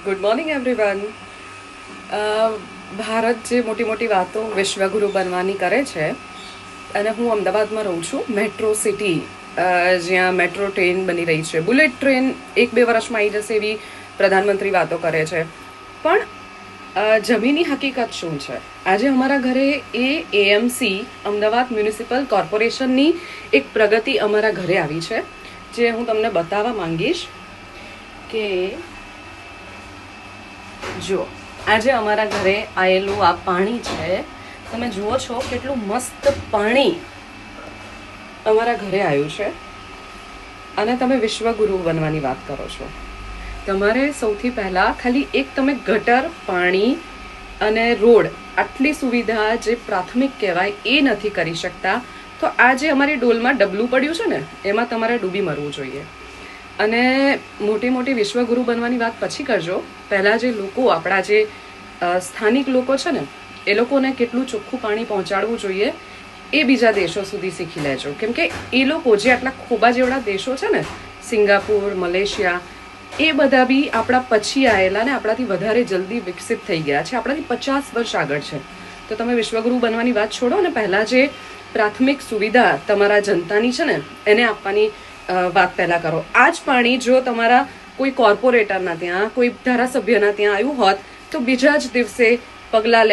Good morning everyone. Bharat જે મોટી મોટી વાતો વિશ્વગુરુ બનવાની કરે છે અને હું અમદાવાદમાં રહું છું, મેટ્રો સિટી, જ્યાં મેટ્રો ટ્રેન બની રહી છે. બુલેટ ટ્રેન 1-2 વર્ષમાં આવી જશે એવી પ્રધાનમંત્રી વાતો કરે છે. પણ જમીની હકીકત શું છે? આજે અમારા ઘરે એએમસી અમદાવાદ મ્યુનિસિપલ કોર્પોરેશનની એક પ્રગતિ અમારા ઘરે આવી છે, જે હું તમને બતાવવા માંગીશ. કે જો આજે અમારા ઘરે આવેલું આ પાણી છે, તમે જુઓ છો કેટલું મસ્ત પાણી અમારા ઘરે આવ્યું છે. અને તમે વિશ્વગુરુ બનવાની વાત કરો છો. તમારે સૌથી પહેલા ખાલી એક તમે ગટર, પાણી અને રોડ, આટલી સુવિધા જે પ્રાથમિક કહેવાય એ નથી કરી શકતા, તો આ જે અમારી ડોલમાં ડબલું પડ્યું છે ને, એમાં તમારે ડૂબી મરવું જોઈએ. અને મોટી મોટી વિશ્વગુરુ બનવાની વાત પછી કરજો. પહેલાં જે લોકો, આપણા જે સ્થાનિક લોકો છે ને, એ લોકોને કેટલું ચોખ્ખું પાણી પહોંચાડવું જોઈએ એ બીજા દેશો સુધી શીખી લેજો. કેમ કે એ લોકો જે આટલા ખોબા જેવડા દેશો છે ને, સિંગાપુર, મલેશિયા, એ બધા બી આપણા પછી આવેલા ને આપણાથી વધારે જલ્દી વિકસિત થઈ ગયા છે, આપણાથી 50 વર્ષ આગળ છે. તો તમે વિશ્વગુરુ બનવાની વાત છોડો ને પહેલાં જે પ્રાથમિક સુવિધા તમારા જનતાની છે ને, એને આપવાની વાત પહેલાં કરો. આ જ પાણી જો તમારા કોઈ કોર્પોરેટરના ત્યાં, કોઈ ધારાસભ્યના ત્યાં આવ્યું હોત, તો બીજા જ દિવસે પગલાં લેવા